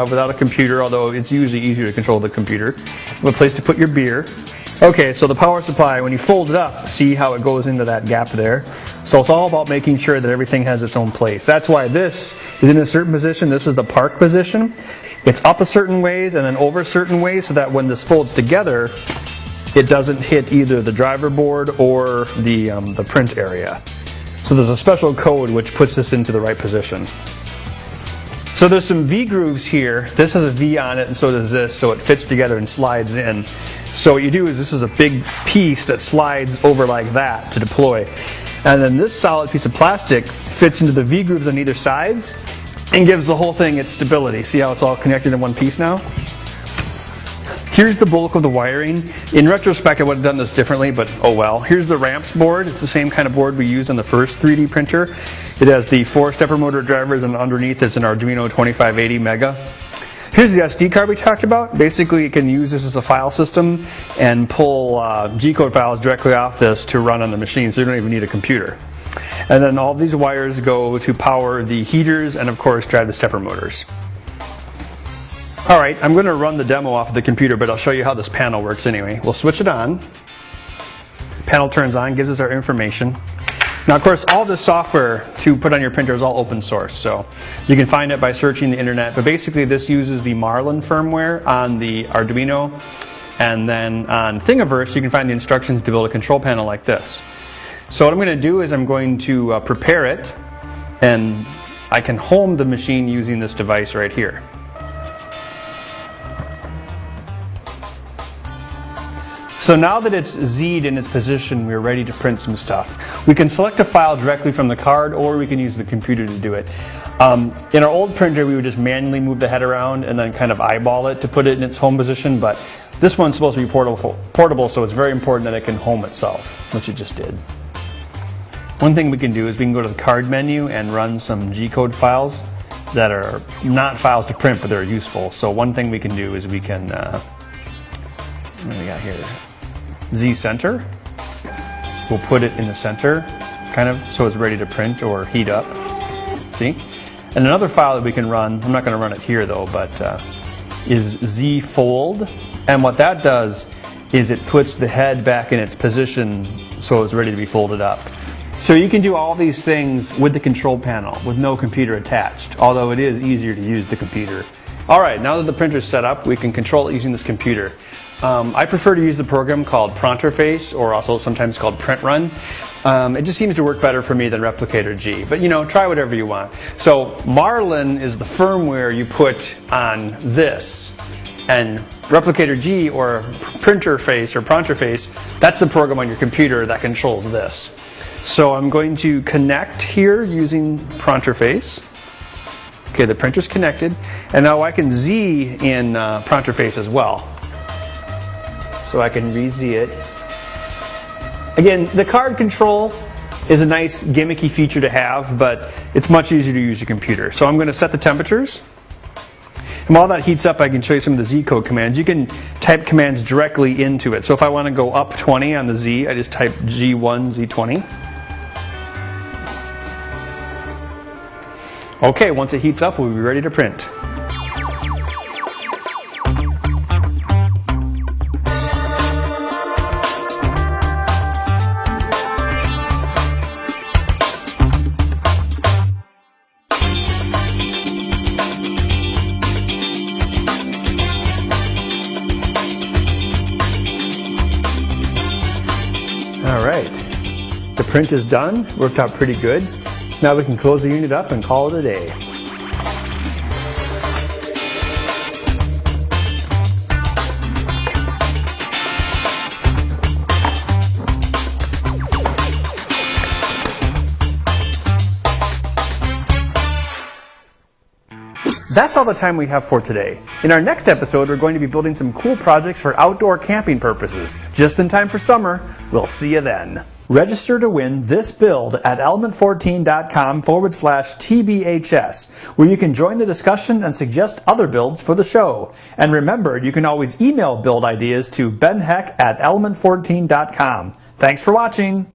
without a computer, although it's usually easier to control the computer. A place to put your beer. Okay, so the power supply, when you fold it up, see how it goes into that gap there? So it's all about making sure that everything has its own place. That's why this is in a certain position. This is the park position. It's up a certain ways and then over certain ways so that when this folds together, it doesn't hit either the driver board or the print area. So there's a special code which puts this into the right position. So there's some V grooves here. This has a V on it and so does this, so it fits together and slides in. So what you do is this is a big piece that slides over like that to deploy. And then this solid piece of plastic fits into the V grooves on either sides and gives the whole thing its stability. See how it's all connected in one piece now? Here's the bulk of the wiring. In retrospect, I would have done this differently, but oh well. Here's the ramps board. It's the same kind of board we used on the first 3D printer. It has the 4 stepper motor drivers, and underneath is an Arduino 2580 Mega. Here's the SD card we talked about. Basically, you can use this as a file system and pull G-code files directly off this to run on the machine, so you don't even need a computer. And then all these wires go to power the heaters and, of course, drive the stepper motors. Alright, I'm going to run the demo off of the computer, but I'll show you how this panel works anyway. We'll switch it on. The panel turns on, gives us our information. Now, of course, all this software to put on your printer is all open source, so you can find it by searching the internet. But basically, this uses the Marlin firmware on the Arduino, and then on Thingiverse, you can find the instructions to build a control panel like this. So what I'm going to do is I'm going to prepare it, and I can home the machine using this device right here. So now that it's Z'd in its position, we're ready to print some stuff. We can select a file directly from the card, or we can use the computer to do it. In our old printer, we would just manually move the head around and then kind of eyeball it to put it in its home position, but this one's supposed to be portable, so it's very important that it can home itself, which it just did. One thing we can do is we can go to the card menu and run some G-code files that are not files to print, but they're useful. So one thing we can do is we can, what do we got here? Z center. We'll put it in the center, kind of, so it's ready to print or heat up. See? And another file that we can run, I'm not going to run it here though, but is Z fold. And what that does is it puts the head back in its position so it's ready to be folded up. So you can do all these things with the control panel with no computer attached, although it is easier to use the computer. Alright, now that the printer's set up, we can control it using this computer. I prefer to use the program called Printerface, or also sometimes called Print Run. It just seems to work better for me than Replicator G, but you know, try whatever you want. So Marlin is the firmware you put on this, and Replicator G, or Printerface, or Printerface, that's the program on your computer that controls this. So I'm going to connect here using Printerface. Okay, the printer's connected, and now I can Z in Printerface as well. So I can re-Z it. Again, the card control is a nice gimmicky feature to have, but it's much easier to use your computer. So I'm going to set the temperatures. And while that heats up, I can show you some of the Z-code commands. You can type commands directly into it. So if I want to go up 20 on the Z, I just type G1, Z20. Okay, once it heats up, we'll be ready to print. Alright, the print is done, worked out pretty good. So now we can close the unit up and call it a day. That's all the time we have for today. In our next episode, we're going to be building some cool projects for outdoor camping purposes. Just in time for summer. We'll see you then. Register to win this build at element14.com/TBHS, where you can join the discussion and suggest other builds for the show. And remember, you can always email build ideas to benheck@element14.com. Thanks for watching.